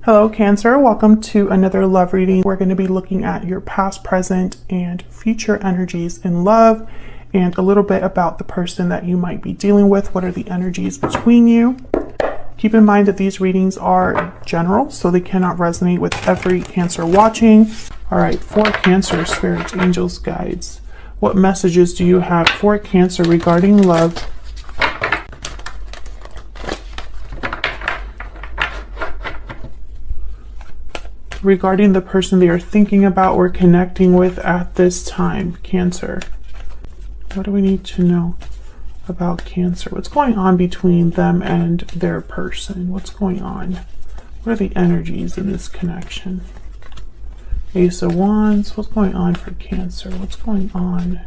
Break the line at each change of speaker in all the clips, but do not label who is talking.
Hello, Cancer. Welcome to another love reading. We're going to be looking at your past, present, and future energies in love and a little bit about the person that you might be dealing with. What are the energies between you? Keep in mind that these readings are general, so they cannot resonate with every Cancer watching. All right, for Cancer, spirits, angels, guides. What messages do you have for Cancer regarding love? Regarding the person they are thinking about or connecting with at this time, Cancer. What do we need to know about Cancer? What's going on between them and their person? What's going on? What are the energies in this connection? Ace of Wands. What's going on for Cancer? What's going on?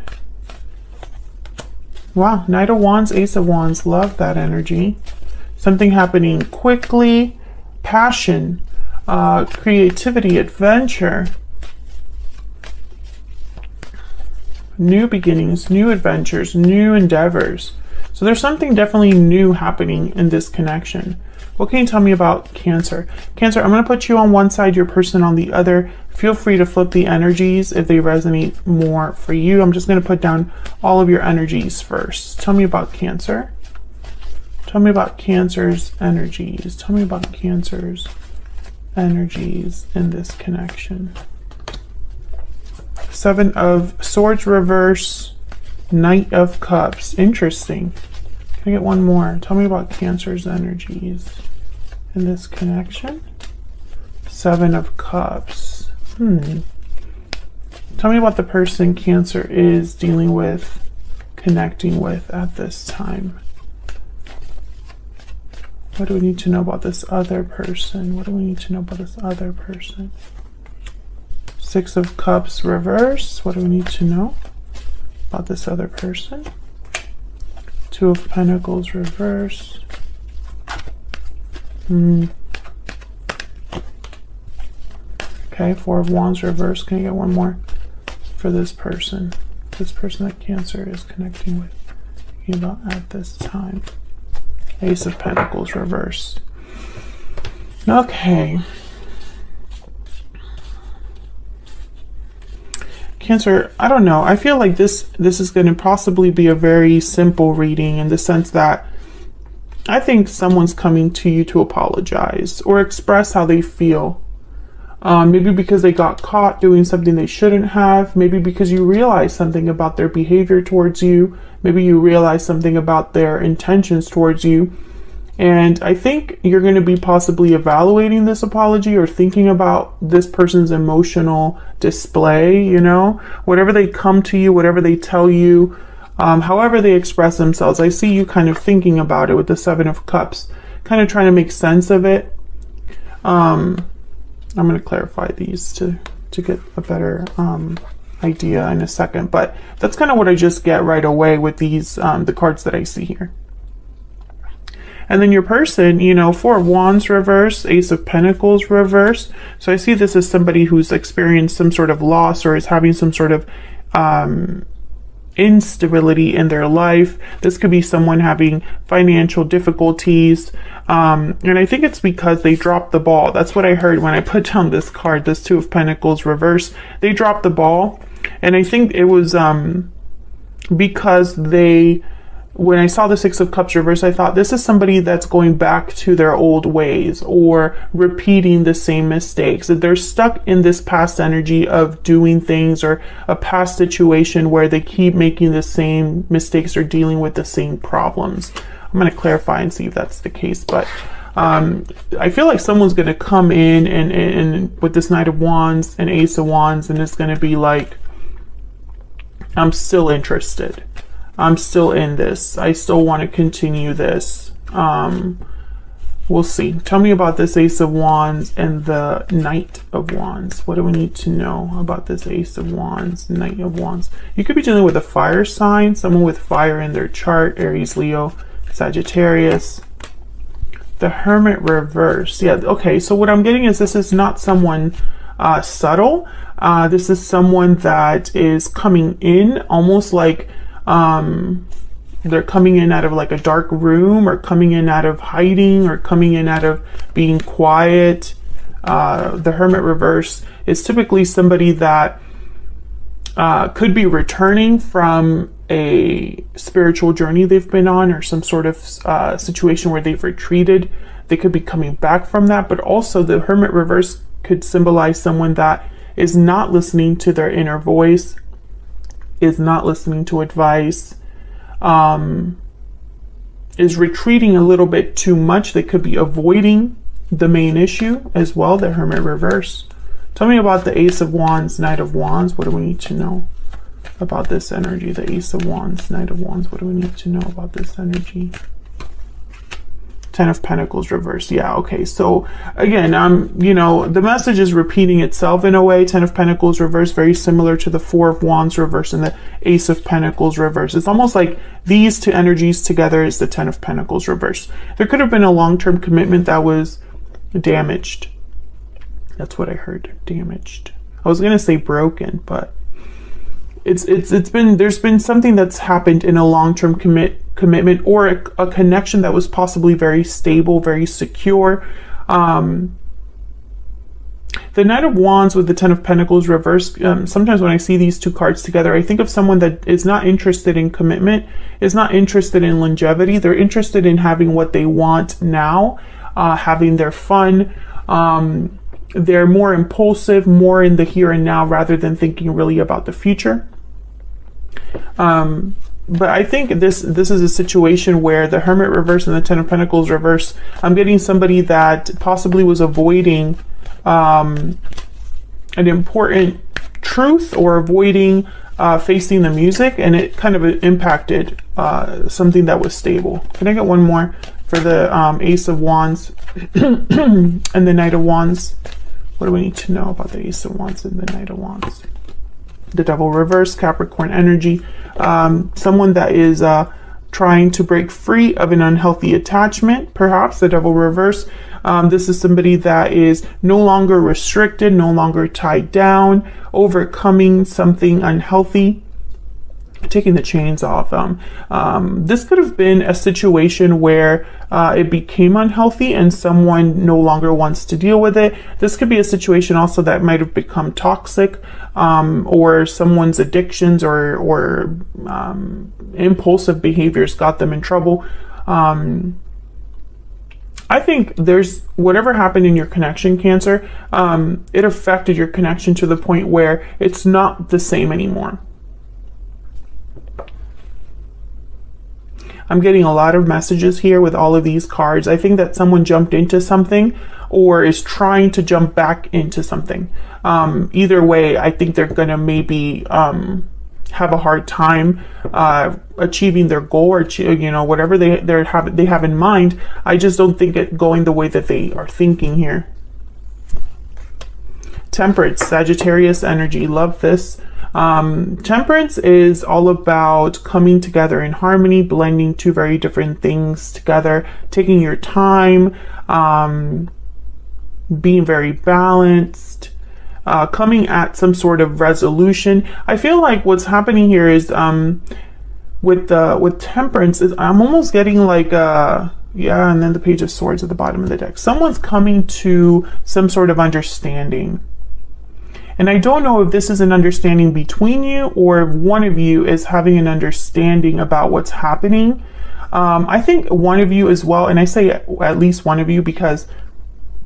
Wow, Knight of Wands, Ace of Wands. Love that energy. Something happening quickly. Passion. Creativity, adventure, new beginnings, new adventures, new endeavors. So there's something definitely new happening in this connection. What can you tell me about Cancer? Cancer, I'm going to put you on one side, your person on the other. Feel free to flip the energies if they resonate more for you. I'm just going to put down all of your energies first. Tell me about Cancer. Tell me about Cancer's energies. Tell me about Cancer's energies in this connection. Seven of Swords reverse, Knight of Cups. Interesting. Can I get one more? Tell me about Cancer's energies in this connection. Seven of Cups. Tell me about the person Cancer is dealing with, connecting with at this time. What do we need to know about this other person? What do we need to know about this other person? Six of Cups reverse. What do we need to know about this other person? Two of Pentacles reverse. Okay, Four of Wands reverse. Can I get one more for this person? This person that Cancer is connecting with, thinking about at this time. Ace of Pentacles reverse. Okay. Cancer, I don't know. I feel like this is going to possibly be a very simple reading in the sense that I think someone's coming to you to apologize or express how they feel. Maybe because they got caught doing something they shouldn't have. Maybe because you realize something about their behavior towards you. Maybe you realize something about their intentions towards you. And I think you're going to be possibly evaluating this apology or thinking about this person's emotional display, you know, whatever they come to you, whatever they tell you, however they express themselves. I see you kind of thinking about it with the Seven of Cups, kind of trying to make sense of it. I'm going to clarify these to get a better idea in a second, but that's kind of what I just get right away with these the cards that I see here. And then your person, you know, Four of Wands reverse, Ace of Pentacles reverse. So I see this as somebody who's experienced some sort of loss or is having some sort of instability in their life. This could be someone having financial difficulties. And I think it's because they dropped the ball. That's what I heard when I put down this card, this Two of Pentacles reverse. They dropped the ball. And I think it was because when I saw the Six of Cups reverse, I thought this is somebody that's going back to their old ways or repeating the same mistakes. That they're stuck in this past energy of doing things or a past situation where they keep making the same mistakes or dealing with the same problems. I'm going to clarify and see if that's the case, but I feel like someone's going to come in and with this Knight of Wands and Ace of Wands, and it's going to be like, I'm still interested. I'm still in this. I still want to continue this. We'll see. Tell me about this Ace of Wands and the Knight of Wands. What do we need to know about this Ace of Wands, Knight of Wands? You could be dealing with a fire sign, someone with fire in their chart, Aries, Leo, Sagittarius. The Hermit reverse. Yeah, okay. So what I'm getting is this is not someone subtle. This is someone that is coming in almost like they're coming in out of like a dark room, or coming in out of hiding, or coming in out of being quiet. the Hermit reverse is typically somebody that could be returning from a spiritual journey they've been on, or some sort of situation where they've retreated. They could be coming back from that, but also the Hermit reverse could symbolize someone that is not listening to their inner voice, is not listening to advice, is retreating a little bit too much. They could be avoiding the main issue as well, the Hermit reverse. Tell me about the Ace of Wands, Knight of Wands. What do we need to know about this energy? The Ace of Wands, Knight of Wands. What do we need to know about this energy? Ten of Pentacles reverse. Yeah, okay. So again, you know, the message is repeating itself in a way. Ten of Pentacles reverse, very similar to the Four of Wands reverse and the Ace of Pentacles reverse. It's almost like these two energies together is the Ten of Pentacles reverse. There could have been a long-term commitment that was damaged. That's what I heard. Damaged. I was gonna say broken, but there's been something that's happened in a long-term commitment, or a connection that was possibly very stable, very secure. The Knight of Wands with the Ten of Pentacles reverse, sometimes when I see these two cards together, I think of someone that is not interested in commitment, is not interested in longevity. They're interested in having what they want now, having their fun. They're more impulsive, more in the here and now, rather than thinking really about the future. But I think this is a situation where the Hermit reverse and the Ten of Pentacles reverse, I'm getting somebody that possibly was avoiding an important truth, or avoiding facing the music, and it kind of impacted something that was stable. Can I get one more for the Ace of Wands and the Knight of Wands? What do we need to know about the Ace of Wands and the Knight of Wands? The Devil reverse, Capricorn energy. Someone that is trying to break free of an unhealthy attachment, perhaps. The Devil reverse. This is somebody that is no longer restricted, no longer tied down, overcoming something unhealthy, taking the chains off. This could have been a situation where it became unhealthy and someone no longer wants to deal with it. This could be a situation also that might have become toxic, or someone's addictions or impulsive behaviors got them in trouble. I think there's whatever happened in your connection, Cancer, it affected your connection to the point where it's not the same anymore. I'm getting a lot of messages here with all of these cards. I think that someone jumped into something or is trying to jump back into something. Either way, I think they're going to maybe have a hard time achieving their goal, or you know, whatever they have in mind. I just don't think it going the way that they are thinking here. Temperance, Sagittarius energy. Love this. Temperance is all about coming together in harmony, blending two very different things together, taking your time, being very balanced, coming at some sort of resolution. I feel like what's happening here is with Temperance is I'm almost getting like yeah, and then the Page of Swords at the bottom of the deck. Someone's coming to some sort of understanding. And I don't know if this is an understanding between you, or if one of you is having an understanding about what's happening. I think one of you as well, and I say at least one of you because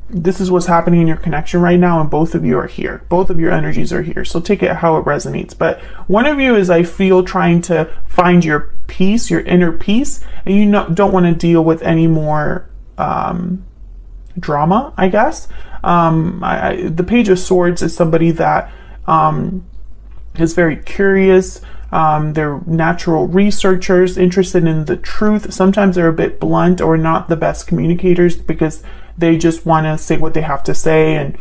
this is what's happening in your connection right now, and both of you are here. Both of your energies are here. So take it how it resonates. But one of you is, I feel, trying to find your peace, your inner peace, and you don't want to deal with any more drama, I guess. The Page of Swords is somebody that is very curious. They're natural researchers, interested in the truth. Sometimes they're a bit blunt or not the best communicators because they just want to say what they have to say, and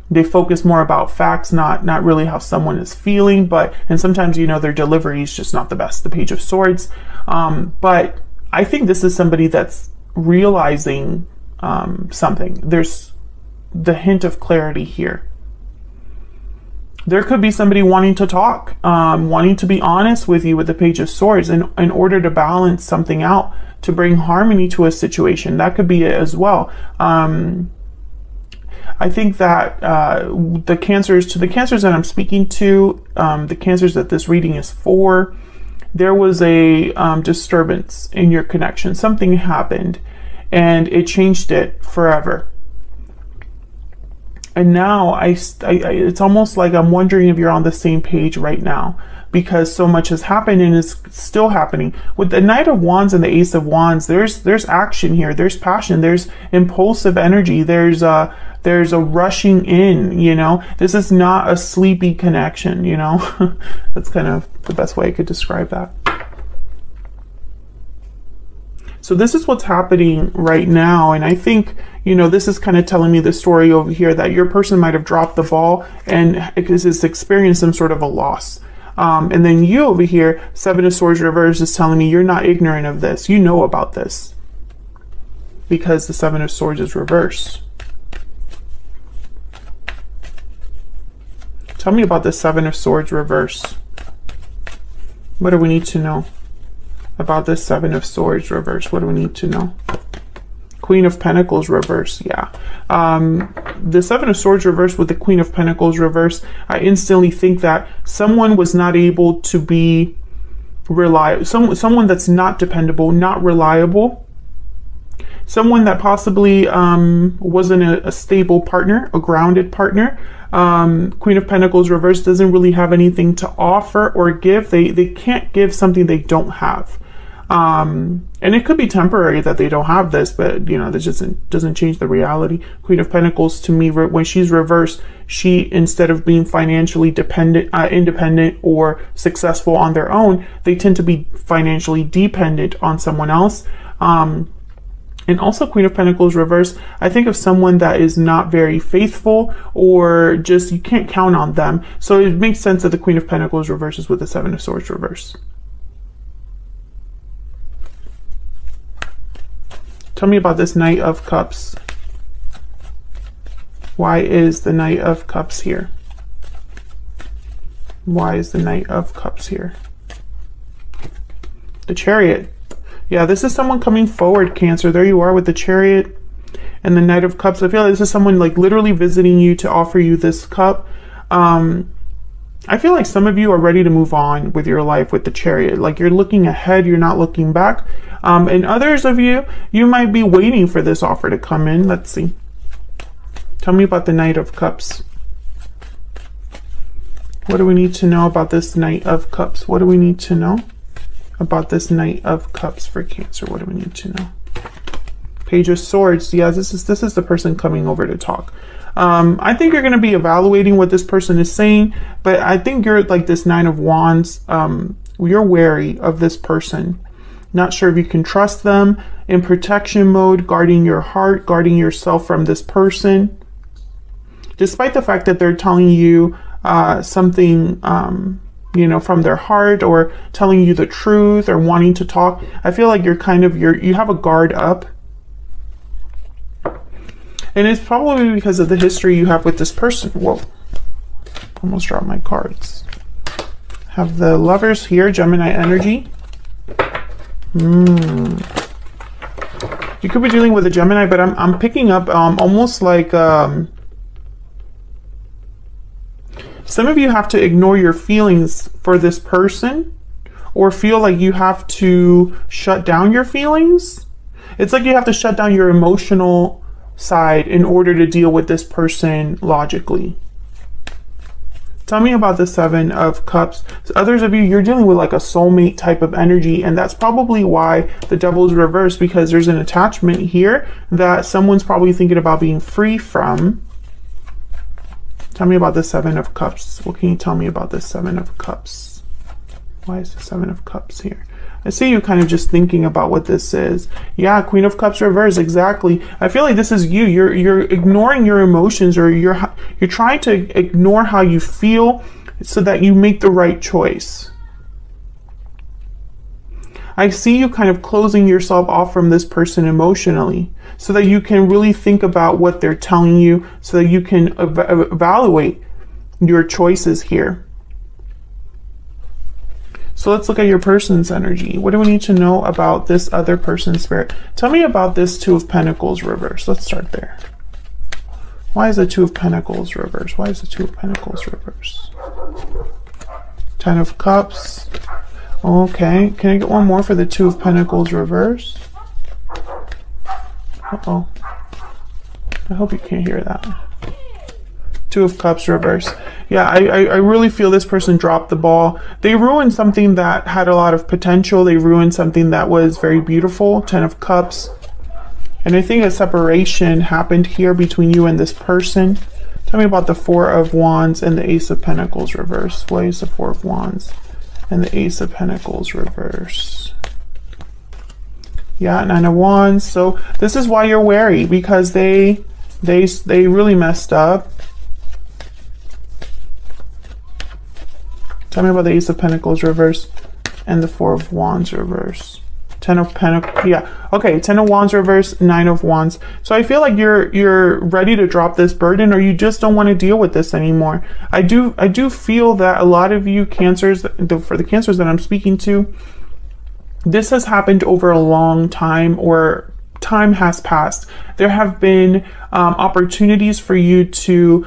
they focus more about facts, not really how someone is feeling. And sometimes, you know, their delivery is just not the best, the Page of Swords. But I think this is somebody that's realizing something. There's the hint of clarity here. There could be somebody wanting to talk, wanting to be honest with you with the Page of Swords in order to balance something out, to bring harmony to a situation. That could be it as well. I think that the cancers that I'm speaking to, the cancers that this reading is for, there was a disturbance in your connection. Something happened and it changed it forever. And now it's almost like I'm wondering if you're on the same page right now, because so much has happened and is still happening. With the Knight of Wands and the Ace of Wands, there's action here, there's passion, there's impulsive energy, there's a rushing in, you know. This is not a sleepy connection, you know. That's kind of the best way I could describe that. So this is what's happening right now. And I think, you know, this is kind of telling me the story over here that your person might have dropped the ball and has experienced some sort of a loss. And then you over here, Seven of Swords reverse, is telling me you're not ignorant of this. You know about this because the Seven of Swords is reverse. Tell me about the Seven of Swords reverse. What do we need to know about this Seven of Swords reverse? What do we need to know? Queen of Pentacles reverse, yeah. The Seven of Swords reverse with the Queen of Pentacles reverse, I instantly think that someone was not able to be reliable. Someone that's not dependable, not reliable. Someone that possibly wasn't a stable partner, a grounded partner. Queen of Pentacles reverse doesn't really have anything to offer or give. They can't give something they don't have. And it could be temporary that they don't have this, but you know, that just doesn't change the reality. Queen of Pentacles, to me, when she's reversed, she, instead of being financially independent or successful on their own, they tend to be financially dependent on someone else. And also Queen of Pentacles reverse, I think of someone that is not very faithful, or just you can't count on them. So it makes sense that the Queen of Pentacles reverses with the Seven of Swords reverse. Tell me about this Knight of Cups. Why is the Knight of Cups here? Why is the Knight of Cups here? The Chariot. Yeah, this is someone coming forward, Cancer. There you are with the Chariot and the Knight of Cups. I feel like this is someone like literally visiting you to offer you this cup. I feel like some of you are ready to move on with your life with the Chariot. Like you're looking ahead, you're not looking back. And others of you, you might be waiting for this offer to come in. Let's see. Tell me about the Knight of Cups. What do we need to know about this Knight of Cups? What do we need to know about this Knight of Cups for Cancer? What do we need to know? Page of Swords. Yeah, this is the person coming over to talk. I think you're going to be evaluating what this person is saying, but I think you're like this Nine of Wands. You're wary of this person. Not sure if you can trust them, in protection mode, guarding your heart, guarding yourself from this person. Despite the fact that they're telling you something, you know, from their heart, or telling you the truth, or wanting to talk, I feel like you have a guard up. And it's probably because of the history you have with this person. Whoa, almost dropped my cards. Have the Lovers here, Gemini energy. You could be dealing with a Gemini, but I'm picking up almost like some of you have to ignore your feelings for this person, or feel like you have to shut down your feelings. It's like you have to shut down your emotional side in order to deal with this person logically. Tell me about the Seven of Cups. So others of you, you're dealing with like a soulmate type of energy, and that's probably why the Devil is reversed, because there's an attachment here that someone's probably thinking about being free from. Tell me about the Seven of Cups. What can you tell me about the Seven of Cups? Why is the Seven of Cups here? I see you kind of just thinking about what this is. Yeah, Queen of Cups reverse, exactly. I feel like this is you. You're ignoring your emotions, or you're trying to ignore how you feel so that you make the right choice. I see you kind of closing yourself off from this person emotionally so that you can really think about what they're telling you, so that you can evaluate your choices here. So let's look at your person's energy. What do we need to know about this other person's spirit? Tell me about this Two of Pentacles reverse. Let's start there. Why is the Two of Pentacles reversed? Why is the Two of Pentacles reversed? Ten of Cups. Okay, can I get one more for the Two of Pentacles reversed? Uh-oh. I hope you can't hear that. Two of Cups reversed. Yeah, I really feel this person dropped the ball. They ruined something that had a lot of potential. They ruined something that was very beautiful. Ten of Cups. And I think a separation happened here between you and this person. Tell me about the Four of Wands and the Ace of Pentacles reverse. Why is the Four of Wands and the Ace of Pentacles reverse? Yeah, Nine of Wands. So this is why you're wary, because they really messed up. Tell me about the Ace of Pentacles reverse and the Four of Wands reverse. Ten of Pentacles, yeah, okay, Ten of Wands reverse, Nine of Wands. So I feel like you're ready to drop this burden, or you just don't want to deal with this anymore. I do feel that a lot of you Cancers, for the Cancers that I'm speaking to, this has happened over a long time, or time has passed. There have been opportunities for you to,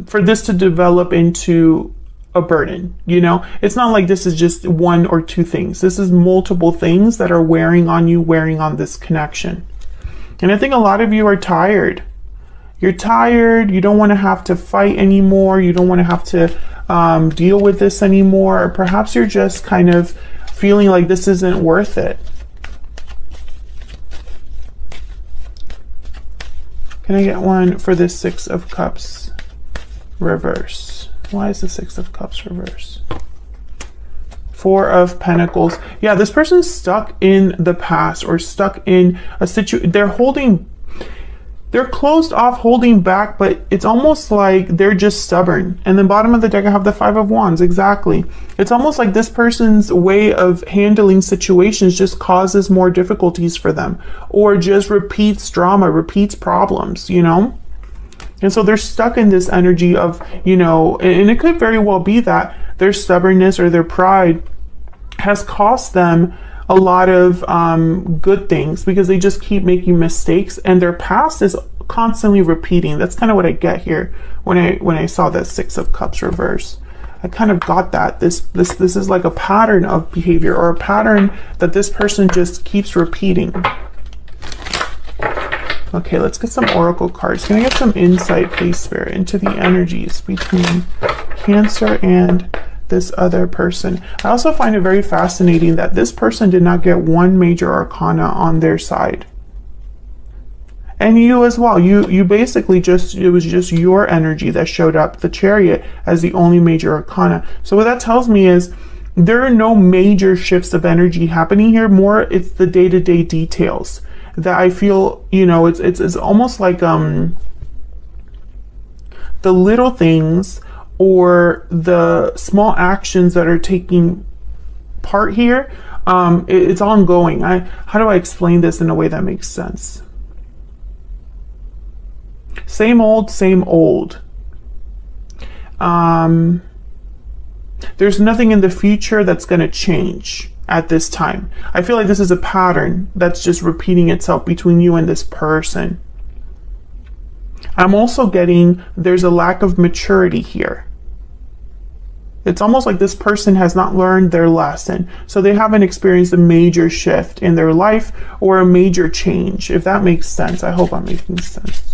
for this to develop into a burden. You know, it's not like this is just one or two things. This is multiple things that are wearing on you, wearing on this connection. And I think a lot of you are tired. You're tired. You don't want to have to fight anymore. You don't want to have to deal with this anymore. Or perhaps you're just kind of feeling like this isn't worth it. Can I get one for this Six of Cups reverse? Why is the Six of Cups reverse? Four of Pentacles. Yeah, this person's stuck in the past, or stuck in a situation. They're closed off, holding back, but it's almost like they're just stubborn. And then bottom of the deck, I have the Five of Wands. Exactly. It's almost like this person's way of handling situations just causes more difficulties for them, or just repeats drama, repeats problems, you know? And so they're stuck in this energy of, you know, and it could very well be that their stubbornness or their pride has cost them a lot of good things, because they just keep making mistakes and their past is constantly repeating. That's kind of what I get here when I saw that Six of Cups reverse. I kind of got that this is like a pattern of behavior, or a pattern that this person just keeps repeating. Okay, let's get some oracle cards. Can I get some insight, please, Spirit, into the energies between Cancer and this other person? I also find it very fascinating that this person did not get one major arcana on their side. And you as well. You basically it was just your energy that showed up, the Chariot, as the only major arcana. So what that tells me is there are no major shifts of energy happening here. More, it's the day-to-day details that I feel, you know, it's almost like the little things or the small actions that are taking part here. It's ongoing. How do I explain this in a way that makes sense? Same old, same old. There's nothing in the future that's going to change at this time. I feel like this is a pattern that's just repeating itself between you and this person. I'm also getting there's a lack of maturity here. It's almost like this person has not learned their lesson. So they haven't experienced a major shift in their life or a major change, if that makes sense. I hope I'm making sense.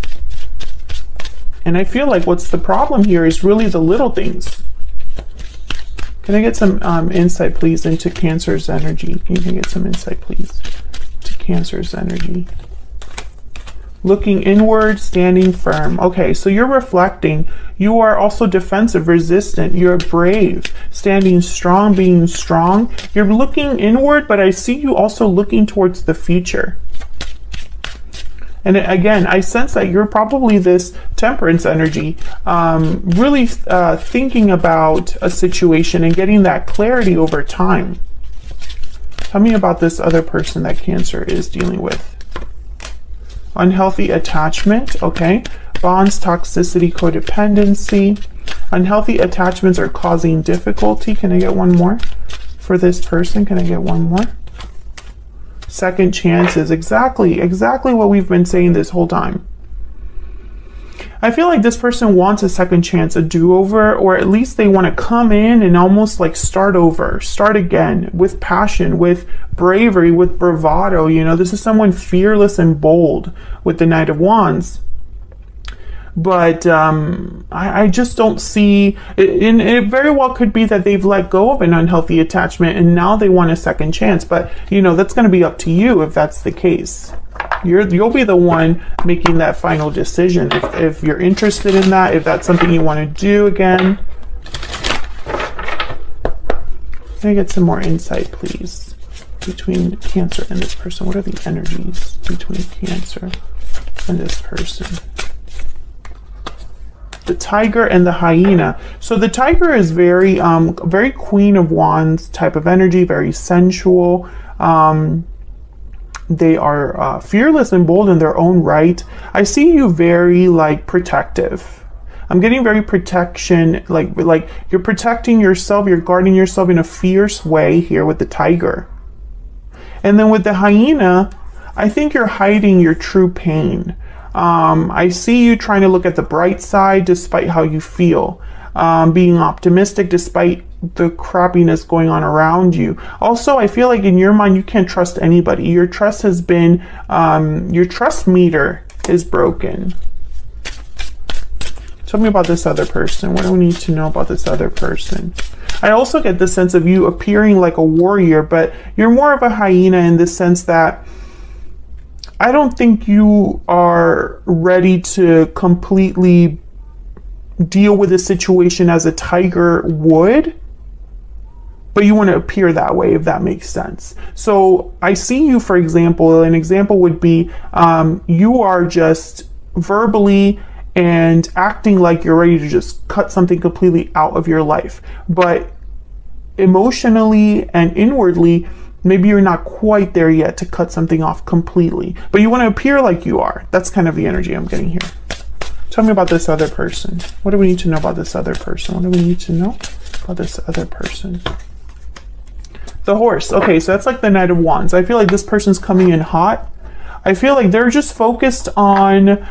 And I feel like what's the problem here is really the little things. Can I get some insight, please, into Cancer's energy? Can you get some insight, please, to Cancer's energy? Looking inward, standing firm. Okay, so you're reflecting. You are also defensive, resistant. You're brave, standing strong, being strong. You're looking inward, but I see you also looking towards the future. And again, I sense that you're probably this Temperance energy, really thinking about a situation and getting that clarity over time. Tell me about this other person that Cancer is dealing with. Unhealthy attachment, okay. Bonds, toxicity, codependency. Unhealthy attachments are causing difficulty. Can I get one more for this person? Can I get one more? Second chances, exactly what we've been saying this whole time. I feel like this person wants a second chance, a do-over, or at least they want to come in and almost like start over, start again with passion, with bravery, with bravado. You know, this is someone fearless and bold with the Knight of Wands. But I just don't see, and it very well could be that they've let go of an unhealthy attachment and now they want a second chance. But, you know, that's going to be up to you if that's the case. You'll be the one making that final decision. If you're interested in that, if that's something you want to do again. Can I get some more insight, please, between Cancer and this person? What are the energies between Cancer and this person? The Tiger and the Hyena. So the Tiger is very very Queen of Wands type of energy, very sensual. They are fearless and bold in their own right. I see you very like protective. I'm getting very protection, like you're protecting yourself, you're guarding yourself in a fierce way here with the Tiger. And then with the Hyena, I think you're hiding your true pain. I see you trying to look at the bright side despite how you feel, being optimistic despite the crappiness going on around you. Also, I feel like in your mind, you can't trust anybody. Your trust has been, your trust meter is broken. Tell me about this other person. What do we need to know about this other person? I also get the sense of you appearing like a warrior, but you're more of a hyena in the sense that I don't think you are ready to completely deal with a situation as a tiger would, but you want to appear that way, if that makes sense. So I see you, for example, an example would be you are just verbally and acting like you're ready to just cut something completely out of your life. But emotionally and inwardly, maybe you're not quite there yet to cut something off completely, but you want to appear like you are. That's kind of the energy I'm getting here. Tell me about this other person. What do we need to know about this other person? What do we need to know about this other person? The Horse. Okay, so that's like the Knight of Wands. I feel like this person's coming in hot. I feel like they're just focused on,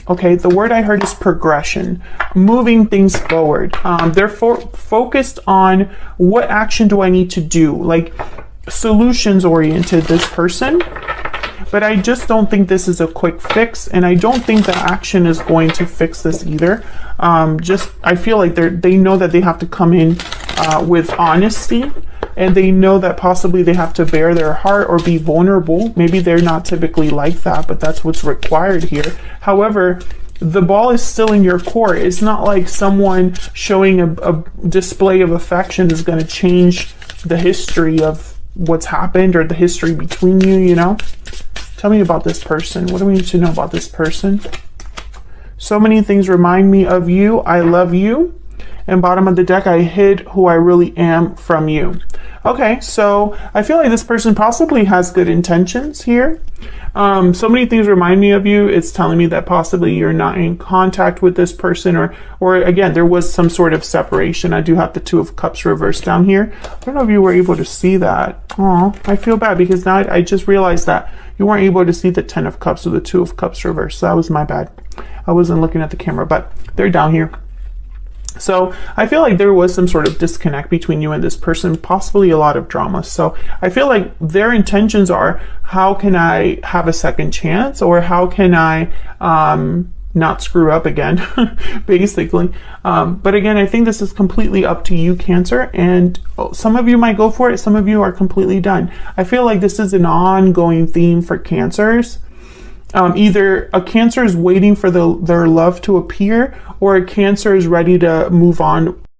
okay, the word I heard is progression, moving things forward. They're focused on what action do I need to do, like solutions oriented, this person. But I just don't think this is a quick fix, and I don't think the action is going to fix this either. I feel like they know that they have to come in with honesty, and they know that possibly they have to bare their heart or be vulnerable. Maybe they're not typically like that, but that's what's required here. However, the ball is still in your court. It's not like someone showing a display of affection is going to change the history of what's happened or the history between you, you know? Tell me about this person. What do we need to know about this person? So many things remind me of you. I love you. And bottom of the deck, I hid who I really am from you. Okay, so I feel like this person possibly has good intentions here. So many things remind me of you. It's telling me that possibly you're not in contact with this person, or again, there was some sort of separation. I do have the Two of Cups reversed down here. I don't know if you were able to see that. Oh, I feel bad because now I just realized that you weren't able to see the Ten of Cups or the Two of Cups reversed. So that was my bad. I wasn't looking at the camera, but they're down here. So I feel like there was some sort of disconnect between you and this person, possibly a lot of drama. So I feel like their intentions are, how can I have a second chance, or how can I not screw up again, basically. But again, I think this is completely up to you, Cancer, and some of you might go for it. Some of you are completely done. I feel like this is an ongoing theme for Cancers. Either a Cancer is waiting for their love to appear, or a Cancer is ready to move on